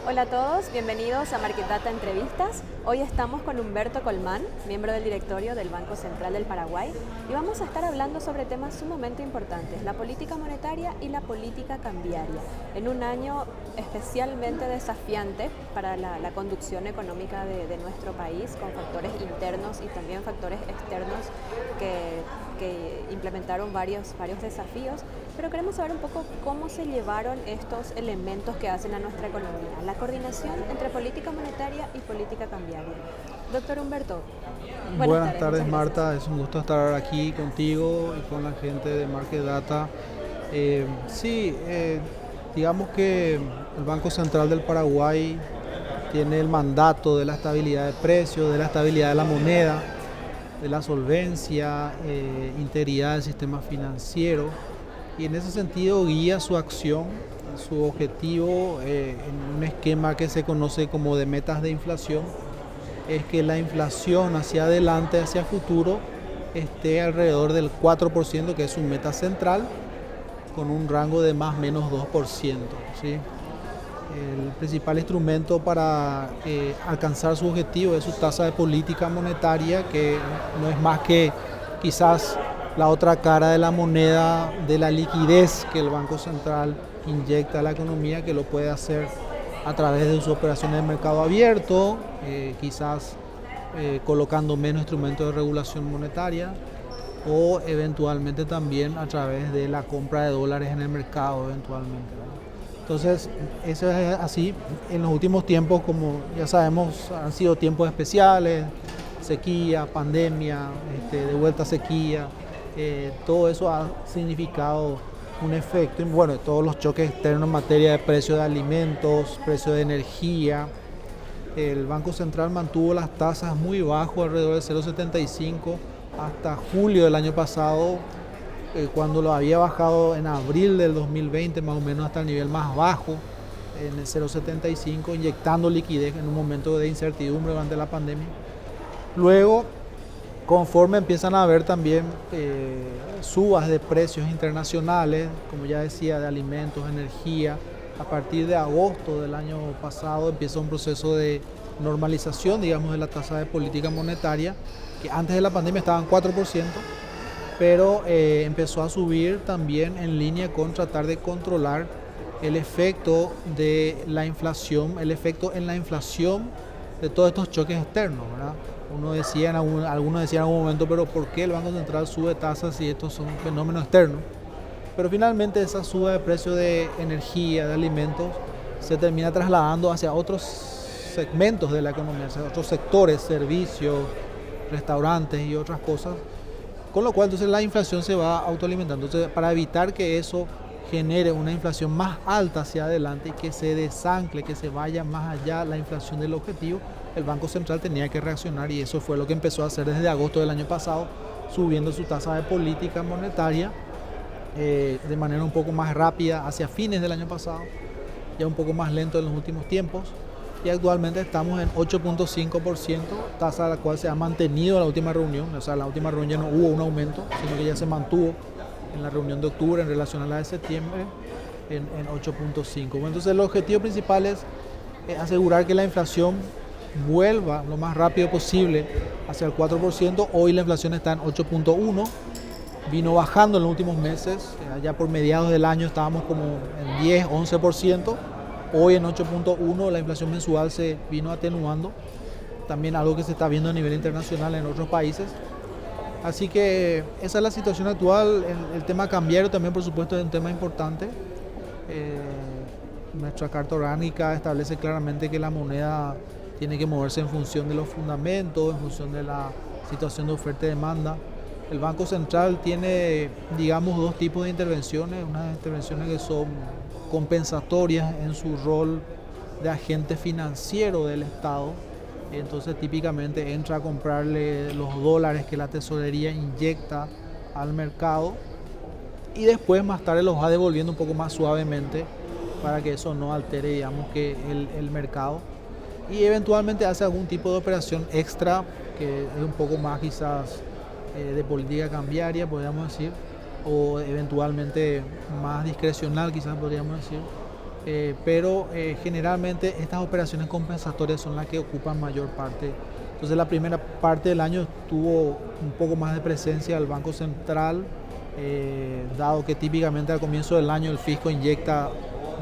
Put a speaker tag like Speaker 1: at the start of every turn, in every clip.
Speaker 1: Hola a todos, bienvenidos a Market Data Entrevistas. Hoy estamos con Humberto Colmán, miembro del directorio del Banco Central del Paraguay, y vamos a estar hablando sobre temas sumamente importantes, la política monetaria y la política cambiaria, en un año especialmente desafiante para la conducción económica de nuestro país, con factores internos y también factores externos que implementaron varios desafíos, pero queremos saber un poco cómo se llevaron estos elementos que hacen a nuestra economía, la coordinación entre política monetaria y política cambiaria. Doctor Humberto,
Speaker 2: buenas tardes Marta, es un gusto estar aquí contigo y con la gente de Market Data. Digamos que el Banco Central del Paraguay tiene el mandato de la estabilidad de precios, de la estabilidad de la moneda, de la solvencia, integridad del sistema financiero, y en ese sentido guía su acción, su objetivo en un esquema que se conoce como de metas de inflación, es que la inflación hacia adelante, hacia futuro, esté alrededor del 4%, que es su meta central, con un rango de más o menos 2%, ¿sí? El principal instrumento para alcanzar su objetivo es su tasa de política monetaria, que no es más que quizás la otra cara de la moneda, de la liquidez que el Banco Central inyecta a la economía, que lo puede hacer a través de sus operaciones de mercado abierto, quizás colocando menos instrumentos de regulación monetaria, o eventualmente también a través de la compra de dólares en el mercado eventualmente, ¿verdad? Entonces, eso es así. En los últimos tiempos, como ya sabemos, han sido tiempos especiales, sequía, pandemia, de vuelta sequía, todo eso ha significado un efecto, y bueno, todos los choques externos en materia de precio de alimentos, precio de energía. El Banco Central mantuvo las tasas muy bajo, alrededor de 0,75 hasta julio del año pasado, cuando lo había bajado en abril del 2020 más o menos hasta el nivel más bajo, en el 0,75, inyectando liquidez en un momento de incertidumbre durante la pandemia. Luego, conforme empiezan a haber también subas de precios internacionales, como ya decía, de alimentos, energía, a partir de agosto del año pasado empieza un proceso de normalización, digamos, de la tasa de política monetaria, que antes de la pandemia estaba en 4%, pero empezó a subir también en línea con tratar de controlar el efecto de la inflación, el efecto en la inflación de todos estos choques externos, ¿verdad? Algunos decían en algún momento, pero ¿por qué el Banco Central sube tasas si estos son fenómenos externos? Pero finalmente esa suba de precio de energía, de alimentos, se termina trasladando hacia otros segmentos de la economía, hacia otros sectores, servicios, restaurantes y otras cosas, con lo cual entonces la inflación se va autoalimentando. Entonces, para evitar que eso genere una inflación más alta hacia adelante y que se desancle, que se vaya más allá la inflación del objetivo, el Banco Central tenía que reaccionar, y eso fue lo que empezó a hacer desde agosto del año pasado, subiendo su tasa de política monetaria de manera un poco más rápida hacia fines del año pasado, ya un poco más lento en los últimos tiempos, y actualmente estamos en 8,5%, tasa a la cual se ha mantenido en la última reunión. O sea, en la última reunión ya no hubo un aumento, sino que ya se mantuvo en la reunión de octubre en relación a la de septiembre en 8,5%. Bueno, entonces el objetivo principal es asegurar que la inflación vuelva lo más rápido posible hacia el 4%. Hoy la inflación está en 8,1%, vino bajando en los últimos meses, ya por mediados del año estábamos como en 10, 11%. Hoy en 8,1 la inflación mensual se vino atenuando, también algo que se está viendo a nivel internacional en otros países. Así que esa es la situación actual. El tema cambiario también, por supuesto, es un tema importante. Nuestra carta orgánica establece claramente que la moneda tiene que moverse en función de los fundamentos, en función de la situación de oferta y demanda. El Banco Central tiene, digamos, dos tipos de intervenciones, unas intervenciones que son compensatorias en su rol de agente financiero del Estado. Entonces típicamente entra a comprarle los dólares que la tesorería inyecta al mercado, y después más tarde los va devolviendo un poco más suavemente para que eso no altere, digamos, que el mercado, y eventualmente hace algún tipo de operación extra que es un poco más quizás de política cambiaria, podríamos decir, o eventualmente más discrecional, quizás podríamos decir. Pero generalmente estas operaciones compensatorias son las que ocupan mayor parte. Entonces la primera parte del año tuvo un poco más de presencia el Banco Central, dado que típicamente al comienzo del año el fisco inyecta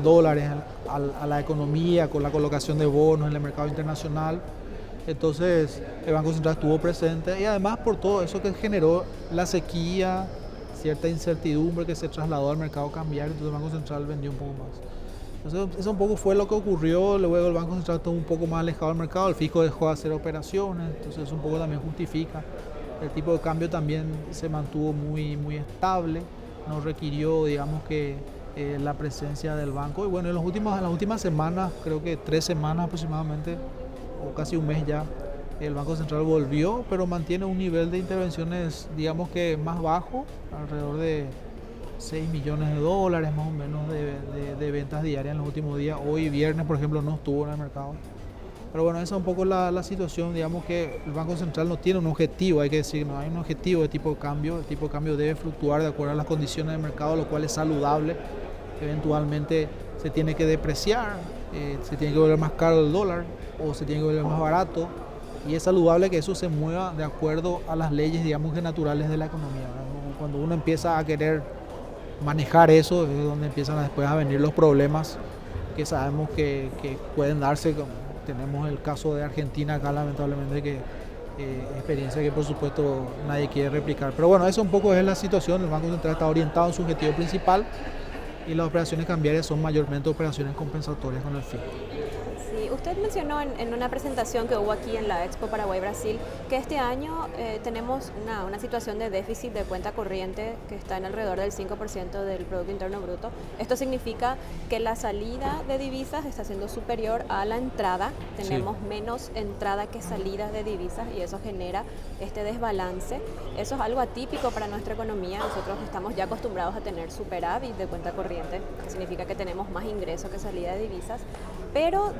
Speaker 2: dólares a la economía con la colocación de bonos en el mercado internacional. Entonces el Banco Central estuvo presente y además por todo eso que generó la sequía, cierta incertidumbre que se trasladó al mercado cambiario, entonces el Banco Central vendió un poco más. Entonces eso un poco fue lo que ocurrió, luego el Banco Central estuvo un poco más alejado del mercado, el fisco dejó de hacer operaciones, entonces eso un poco también justifica. El tipo de cambio también se mantuvo muy estable, no requirió, digamos que la presencia del banco. Y bueno, en las últimas semanas, creo que 3 semanas aproximadamente, o casi un mes ya, el Banco Central volvió, pero mantiene un nivel de intervenciones, digamos que más bajo, alrededor de 6 millones de dólares más o menos de ventas diarias en los últimos días. Hoy viernes, por ejemplo, no estuvo en el mercado. Pero bueno, esa es un poco la situación, digamos que el Banco Central no tiene un objetivo, hay que decir, no hay un objetivo de tipo de cambio, el tipo de cambio debe fluctuar de acuerdo a las condiciones del mercado, lo cual es saludable. Eventualmente se tiene que depreciar, se tiene que volver más caro el dólar o se tiene que volver más barato, y es saludable que eso se mueva de acuerdo a las leyes, digamos, que naturales de la economía, ¿verdad? Cuando uno empieza a querer manejar eso es donde empiezan después a venir los problemas que sabemos que pueden darse. Tenemos el caso de Argentina acá, lamentablemente, que experiencia que por supuesto nadie quiere replicar. Pero bueno, eso un poco es la situación. El Banco Central está orientado en su objetivo principal y las operaciones cambiarias son mayormente operaciones compensatorias con el fisco.
Speaker 1: Sí, usted mencionó en una presentación que hubo aquí en la Expo Paraguay-Brasil que este año tenemos una situación de déficit de cuenta corriente que está en alrededor del 5% del Producto Interno Bruto. Esto significa que la salida de divisas está siendo superior a la entrada. Tenemos menos entrada que salida de divisas y eso genera este desbalance. Eso es algo atípico para nuestra economía. Nosotros estamos ya acostumbrados a tener superávit de cuenta corriente, que significa que tenemos más ingreso que salida de divisas. Pero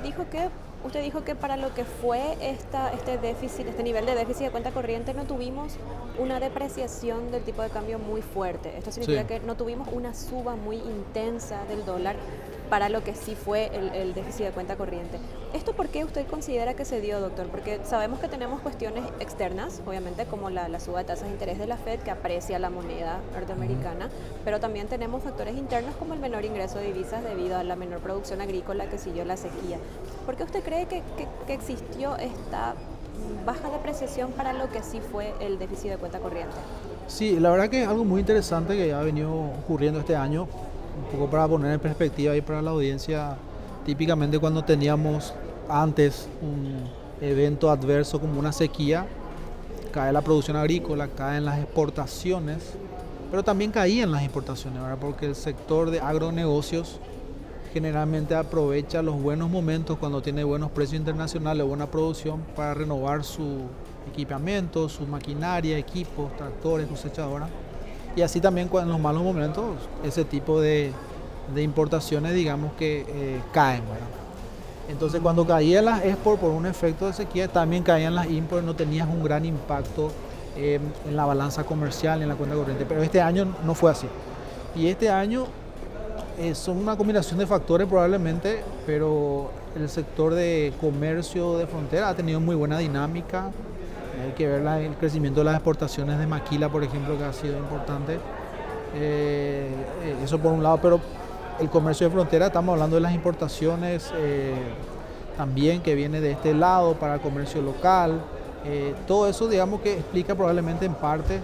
Speaker 1: usted dijo que para lo que fue este déficit, este nivel de déficit de cuenta corriente, no tuvimos una depreciación del tipo de cambio muy fuerte. Esto significa que no tuvimos una suba muy intensa del dólar para lo que sí fue el déficit de cuenta corriente. ¿Esto por qué usted considera que se dio, doctor? Porque sabemos que tenemos cuestiones externas, obviamente, como la suba de tasas de interés de la Fed, que aprecia la moneda norteamericana, pero también tenemos factores internos como el menor ingreso de divisas debido a la menor producción agrícola que siguió la sequía. ¿Por qué usted cree que existió esta baja depreciación para lo que sí fue el déficit de cuenta corriente?
Speaker 2: Sí, la verdad que es algo muy interesante que ha venido ocurriendo este año. Un poco para poner en perspectiva y para la audiencia, típicamente cuando teníamos antes un evento adverso como una sequía, cae la producción agrícola, caen las exportaciones, pero también caían las importaciones, ¿verdad? Porque el sector de agronegocios generalmente aprovecha los buenos momentos cuando tiene buenos precios internacionales, buena producción, para renovar su equipamiento, su maquinaria, equipos, tractores, cosechadoras. Y así también en los malos momentos, ese tipo de importaciones, digamos que caen, ¿verdad? Entonces cuando caían las export por un efecto de sequía, también caían las import, no tenías un gran impacto en la balanza comercial, en la cuenta corriente. Pero este año no fue así. Y este año son una combinación de factores probablemente, pero el sector de comercio de frontera ha tenido muy buena dinámica. Hay que ver el crecimiento de las exportaciones de maquila, por ejemplo, que ha sido importante. Eso por un lado, pero el comercio de frontera, estamos hablando de las importaciones también que viene de este lado para el comercio local. Todo eso, digamos, que explica probablemente en parte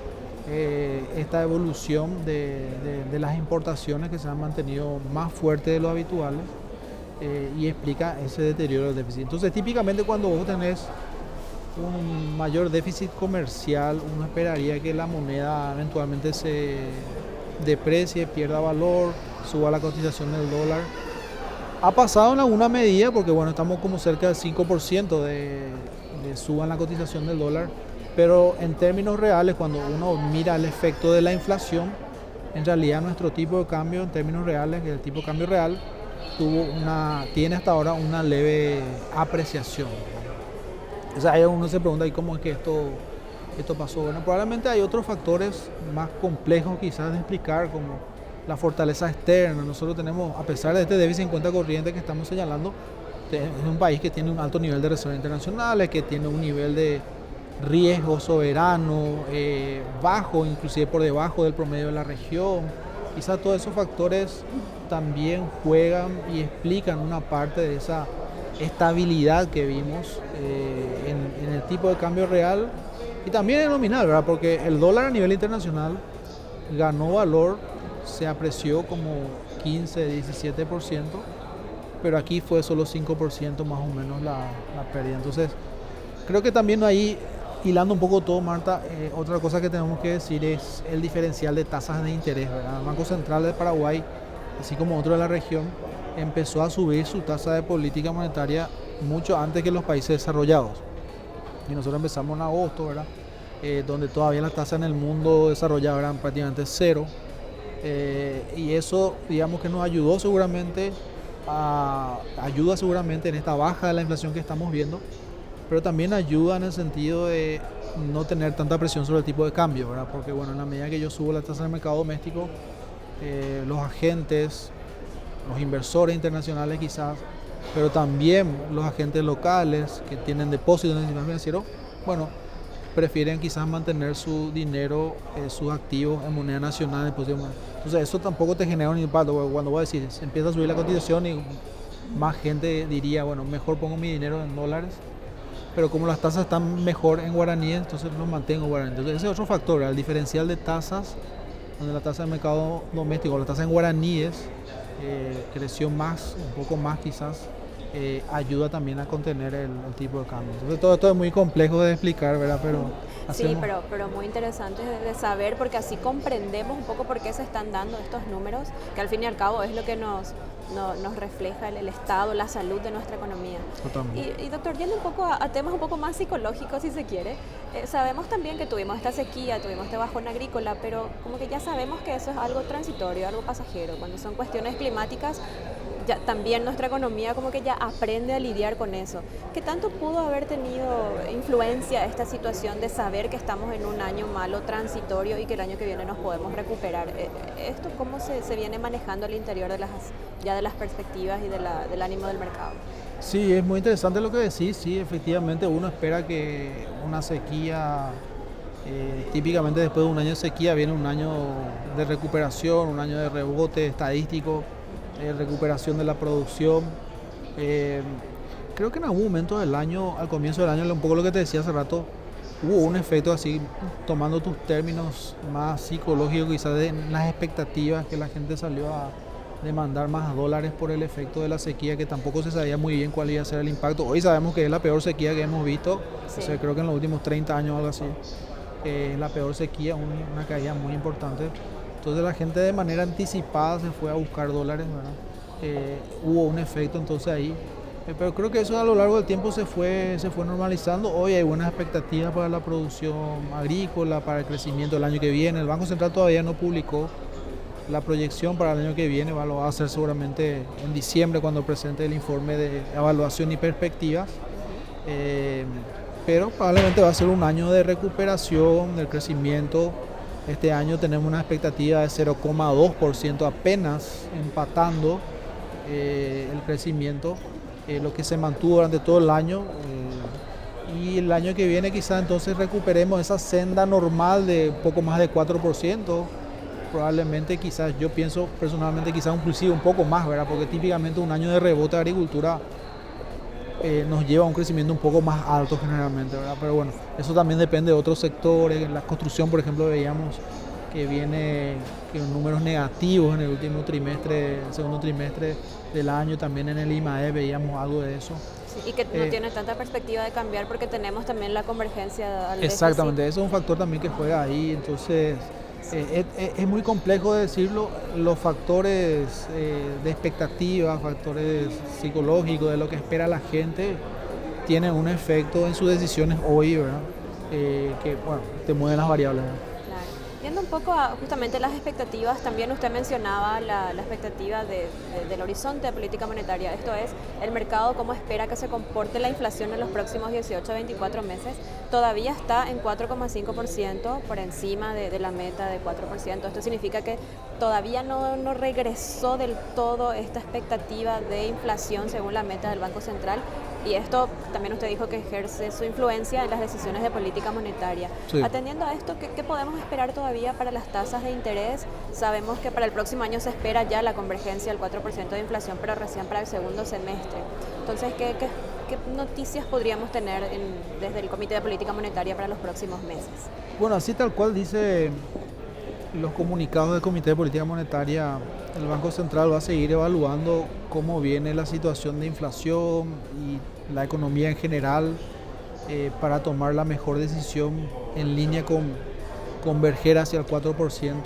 Speaker 2: esta evolución de las importaciones que se han mantenido más fuertes de lo habituales y explica ese deterioro del déficit. Entonces, típicamente cuando vos tenés un mayor déficit comercial, uno esperaría que la moneda eventualmente se deprecie, pierda valor, suba la cotización del dólar. Ha pasado en alguna medida porque bueno, estamos como cerca del 5% de suba en la cotización del dólar, pero en términos reales, cuando uno mira el efecto de la inflación, en realidad nuestro tipo de cambio en términos reales, que el tipo de cambio real, tiene hasta ahora una leve apreciación. O sea, ahí uno se pregunta, ¿y cómo es que esto esto pasó. Bueno, probablemente hay otros factores más complejos quizás de explicar, como la fortaleza externa. Nosotros tenemos, a pesar de este déficit en cuenta corriente que estamos señalando, es un país que tiene un alto nivel de reservas internacionales, que tiene un nivel de riesgo soberano bajo, inclusive por debajo del promedio de la región. Quizás todos esos factores también juegan y explican una parte de esa estabilidad que vimos en el tipo de cambio real y también en nominal, ¿verdad? Porque el dólar a nivel internacional ganó valor, se apreció como 15-17%, pero aquí fue solo 5% más o menos la pérdida. Entonces, creo que también ahí, hilando un poco todo, Marta, otra cosa que tenemos que decir es el diferencial de tasas de interés, ¿verdad? El Banco Central de Paraguay, así como otro de la región, empezó a subir su tasa de política monetaria mucho antes que los países desarrollados. Y nosotros empezamos en agosto, ¿verdad? Donde todavía las tasas en el mundo desarrollado eran prácticamente cero. Y eso, digamos que nos ayudó seguramente, ayuda seguramente en esta baja de la inflación que estamos viendo, pero también ayuda en el sentido de no tener tanta presión sobre el tipo de cambio, ¿verdad? Porque bueno, en la medida que yo subo la tasa del mercado doméstico, los agentes, los inversores internacionales quizás, pero también los agentes locales que tienen depósitos en el sistema financiero, bueno, prefieren quizás mantener su dinero, sus activos en moneda nacional. Entonces eso tampoco te genera un impacto, porque cuando voy a decir, se empieza a subir la cotización y más gente diría, bueno, mejor pongo mi dinero en dólares, pero como las tasas están mejor en guaraníes, entonces los mantengo en guaraníes. Entonces ese es otro factor, el diferencial de tasas, donde la tasa de mercado doméstico, la tasa en guaraníes, creció más, un poco más quizás, ayuda también a contener el tipo de cambio. Entonces todo esto es muy complejo de explicar, ¿verdad?
Speaker 1: Sí, pero muy interesante de saber, porque así comprendemos un poco por qué se están dando estos números, que al fin y al cabo es lo que nos refleja el estado, la salud de nuestra economía. Y doctor, yendo un poco a temas un poco más psicológicos, si se quiere, sabemos también que tuvimos esta sequía, tuvimos este bajón agrícola, pero como que ya sabemos que eso es algo transitorio, algo pasajero. Cuando son cuestiones climáticas, ya también nuestra economía como que ya aprende a lidiar con eso. ¿Qué tanto pudo haber tenido influencia esta situación de saber que estamos en un año malo, transitorio, y que el año que viene nos podemos recuperar? ¿Esto cómo se viene manejando al interior de las perspectivas y del ánimo del mercado?
Speaker 2: Sí, es muy interesante lo que decís. Sí, efectivamente uno espera que una sequía, típicamente después de un año de sequía viene un año de recuperación, un año de rebote estadístico, recuperación de la producción. Creo que en algún momento del año, al comienzo del año, un poco lo que te decía hace rato, hubo un efecto así, tomando tus términos más psicológicos, quizás de las expectativas, que la gente salió a demandar más dólares por el efecto de la sequía, que tampoco se sabía muy bien cuál iba a ser el impacto. Hoy sabemos que es la peor sequía que hemos visto, sí. O sea, creo que en los últimos 30 años o algo así, es la peor sequía, una caída muy importante. Entonces la gente de manera anticipada se fue a buscar dólares, ¿verdad? Hubo un efecto entonces ahí, pero creo que eso a lo largo del tiempo se fue normalizando. Hoy hay buenas expectativas para la producción agrícola, para el crecimiento del año que viene. El Banco Central todavía no publicó la proyección para el año que viene, lo va a hacer seguramente en diciembre cuando presente el informe de evaluación y perspectivas, pero probablemente va a ser un año de recuperación del crecimiento. Este año tenemos una expectativa de 0,2%, apenas empatando el crecimiento, lo que se mantuvo durante todo el año. Y el año que viene quizás entonces recuperemos esa senda normal de poco más de 4%. Probablemente quizás, yo pienso personalmente quizás inclusive un poco más, ¿verdad? Porque típicamente un año de rebote de agricultura nos lleva a un crecimiento un poco más alto generalmente, ¿verdad? Pero bueno, eso también depende de otros sectores. En la construcción, por ejemplo, veíamos que viene números negativos en el último trimestre, el segundo trimestre del año. También en el IMAE veíamos algo de eso.
Speaker 1: Sí, y que no tiene tanta perspectiva de cambiar porque tenemos también la convergencia al
Speaker 2: exactamente,
Speaker 1: déficit.
Speaker 2: Eso es un factor también que juega ahí. Entonces es muy complejo de decirlo. Los factores de expectativa, factores psicológicos de lo que espera la gente, tienen un efecto en sus decisiones hoy, ¿verdad? Que bueno, te mueven las variables, ¿verdad?
Speaker 1: Viendo un poco a justamente las expectativas, también usted mencionaba la expectativa del horizonte de política monetaria, esto es, el mercado cómo espera que se comporte la inflación en los próximos 18 a 24 meses, todavía está en 4,5% por encima de la meta de 4%. Esto significa que todavía no regresó del todo esta expectativa de inflación según la meta del Banco Central. Y esto también usted dijo que ejerce su influencia en las decisiones de política monetaria.
Speaker 2: Sí.
Speaker 1: Atendiendo a esto, ¿qué podemos esperar todavía para las tasas de interés? Sabemos que para el próximo año se espera ya la convergencia del 4% de inflación, pero recién para el segundo semestre. Entonces, ¿qué noticias podríamos tener desde el Comité de Política Monetaria para los próximos meses?
Speaker 2: Bueno, así tal cual dice los comunicados del Comité de Política Monetaria, el Banco Central va a seguir evaluando cómo viene la situación de inflación y la economía en general para tomar la mejor decisión en línea con converger hacia el 4%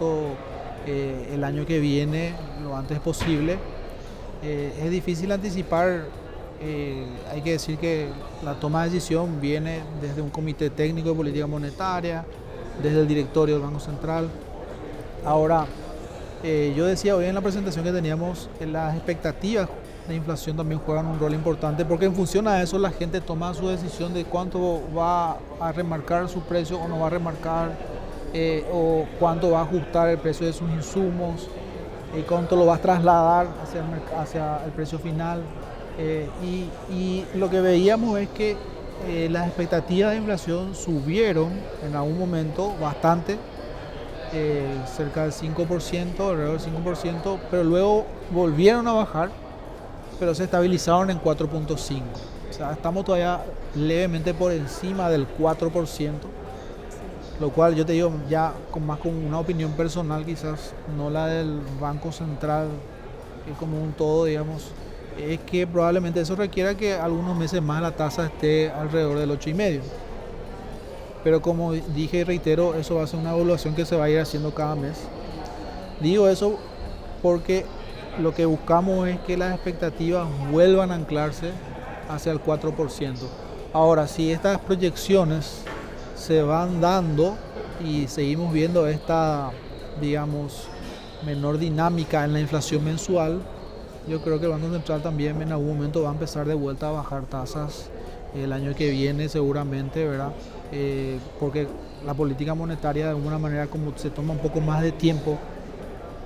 Speaker 2: el año que viene lo antes posible. Es difícil anticipar, hay que decir que la toma de decisión viene desde un comité técnico de política monetaria, desde el directorio del Banco Central. Ahora, yo decía hoy en la presentación que teníamos, las expectativas de inflación también juegan un rol importante porque en función a eso la gente toma su decisión de cuánto va a remarcar su precio o no va a remarcar, o cuánto va a ajustar el precio de sus insumos, y cuánto lo va a trasladar hacia el precio final. Y lo que veíamos es que las expectativas de inflación subieron en algún momento bastante, cerca del 5%, alrededor del 5%, pero luego volvieron a bajar, pero se estabilizaron en 4.5%. O sea, estamos todavía levemente por encima del 4%, lo cual yo te digo ya con una opinión personal, quizás no la del Banco Central, que como un todo, digamos, es que probablemente eso requiera que algunos meses más la tasa esté alrededor del 8,5%. Pero como dije y reitero, eso va a ser una evaluación que se va a ir haciendo cada mes. Digo eso porque lo que buscamos es que las expectativas vuelvan a anclarse hacia el 4%. Ahora, si estas proyecciones se van dando y seguimos viendo esta, digamos, menor dinámica en la inflación mensual, yo creo que el Banco Central también en algún momento va a empezar de vuelta a bajar tasas el año que viene seguramente, ¿verdad? Porque la política monetaria de alguna manera como se toma un poco más de tiempo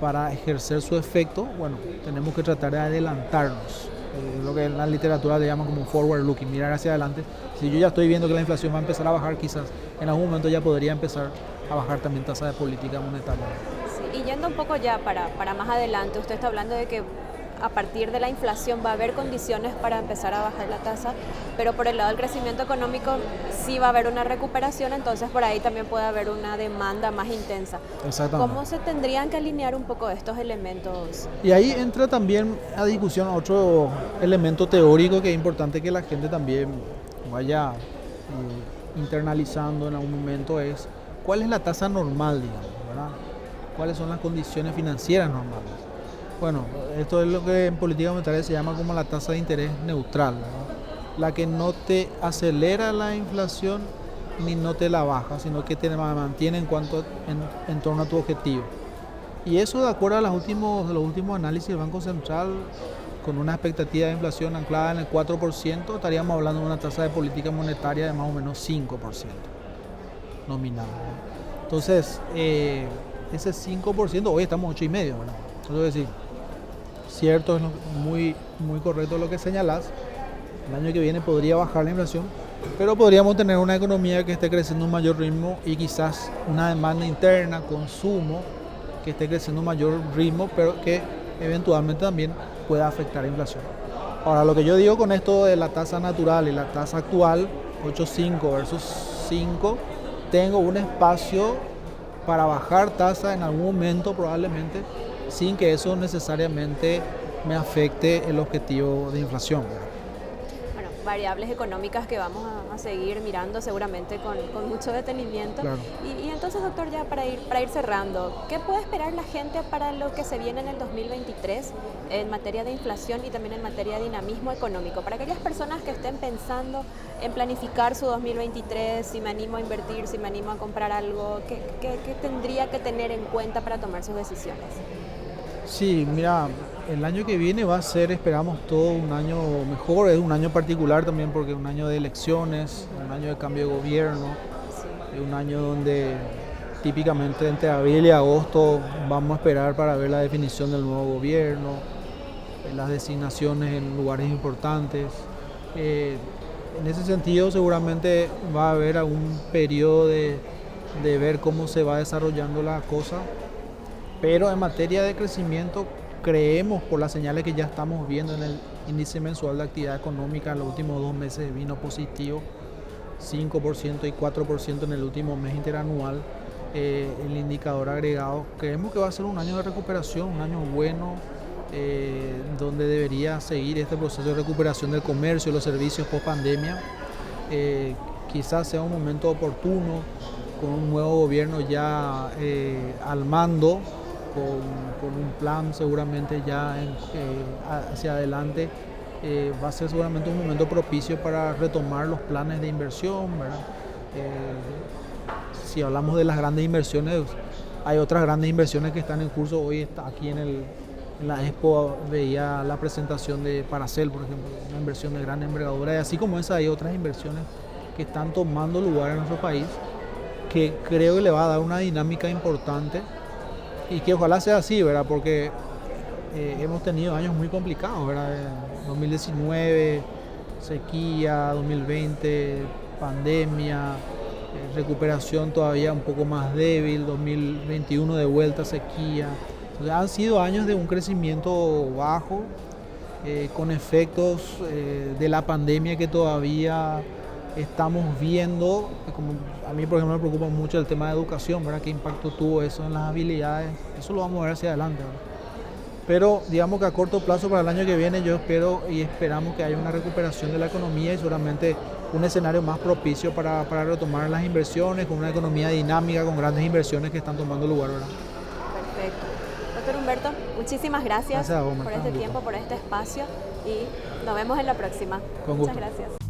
Speaker 2: para ejercer su efecto, bueno, tenemos que tratar de adelantarnos, lo que en la literatura le llaman como forward looking, mirar hacia adelante. Si yo ya estoy viendo que la inflación va a empezar a bajar, quizás en algún momento ya podría empezar a bajar también tasa de política monetaria.
Speaker 1: Sí, y yendo un poco ya para más adelante, usted está hablando de que a partir de la inflación va a haber condiciones para empezar a bajar la tasa, pero por el lado del crecimiento económico sí va a haber una recuperación, entonces por ahí también puede haber una demanda más intensa.
Speaker 2: Exactamente.
Speaker 1: ¿Cómo se tendrían que alinear un poco estos elementos?
Speaker 2: Y ahí entra también a discusión otro elemento teórico que es importante que la gente también vaya internalizando en algún momento, es cuál es la tasa normal, digamos, ¿verdad? ¿Cuáles son las condiciones financieras normales? Bueno, esto es lo que en política monetaria se llama como la tasa de interés neutral, ¿verdad? La que no te acelera la inflación ni no te la baja, sino que te mantiene en torno a tu objetivo. Y eso, de acuerdo a los últimos análisis del Banco Central, con una expectativa de inflación anclada en el 4%, estaríamos hablando de una tasa de política monetaria de más o menos 5% nominal, ¿verdad? Entonces, ese 5%, hoy estamos 8,5%, ¿verdad? Es decir, cierto, es muy correcto lo que señalás. El año que viene podría bajar la inflación, pero podríamos tener una economía que esté creciendo a un mayor ritmo y quizás una demanda interna, consumo, que esté creciendo a un mayor ritmo, pero que eventualmente también pueda afectar la inflación. Ahora, lo que yo digo con esto de la tasa natural y la tasa actual, 8,5 versus 5, tengo un espacio para bajar tasa en algún momento probablemente, sin que eso necesariamente me afecte el objetivo de inflación.
Speaker 1: Bueno, variables económicas que vamos a seguir mirando seguramente con mucho detenimiento.
Speaker 2: Claro.
Speaker 1: Y entonces, doctor, ya para ir cerrando, ¿qué puede esperar la gente para lo que se viene en el 2023 en materia de inflación y también en materia de dinamismo económico? Para aquellas personas que estén pensando en planificar su 2023, si me animo a invertir, si me animo a comprar algo, ¿qué tendría que tener en cuenta para tomar sus decisiones?
Speaker 2: Sí, mira, el año que viene va a ser, esperamos, todo un año mejor. Es un año particular también porque es un año de elecciones, un año de cambio de gobierno, es un año donde típicamente entre abril y agosto vamos a esperar para ver la definición del nuevo gobierno, las designaciones en lugares importantes. En ese sentido seguramente va a haber algún periodo de ver cómo se va desarrollando la cosa. Pero en materia de crecimiento, creemos por las señales que ya estamos viendo en el índice mensual de actividad económica, en los últimos 2 meses vino positivo, 5% y 4% en el último mes interanual, el indicador agregado. Creemos que va a ser un año de recuperación, un año bueno, donde debería seguir este proceso de recuperación del comercio y los servicios post pandemia. Quizás sea un momento oportuno, con un nuevo gobierno ya al mando, con un plan seguramente ya hacia adelante, va a ser seguramente un momento propicio para retomar los planes de inversión, ¿verdad? Si hablamos de las grandes inversiones, hay otras grandes inversiones que están en curso. Hoy aquí en la Expo veía la presentación de Paracel, por ejemplo, una inversión de gran envergadura, y así como esa hay otras inversiones que están tomando lugar en nuestro país, que creo que le va a dar una dinámica importante y que ojalá sea así, ¿verdad? Porque hemos tenido años muy complicados, ¿verdad? 2019, sequía, 2020, pandemia, recuperación todavía un poco más débil, 2021 de vuelta sequía. Entonces, han sido años de un crecimiento bajo, con efectos de la pandemia que todavía estamos viendo. Como a mí, por ejemplo, me preocupa mucho el tema de educación, ¿verdad? ¿Qué impacto tuvo eso en las habilidades? Eso lo vamos a ver hacia adelante, ¿verdad? Pero digamos que a corto plazo, para el año que viene, yo espero y esperamos que haya una recuperación de la economía y seguramente un escenario más propicio para retomar las inversiones, con una economía dinámica, con grandes inversiones que están tomando lugar, ¿verdad?
Speaker 1: Perfecto. Doctor Humberto, muchísimas gracias
Speaker 2: Gracias a vos,
Speaker 1: por
Speaker 2: Marta,
Speaker 1: este
Speaker 2: un gusto.
Speaker 1: tiempo, por este espacio y nos vemos en la próxima.
Speaker 2: Con
Speaker 1: Muchas
Speaker 2: gusto.
Speaker 1: gracias.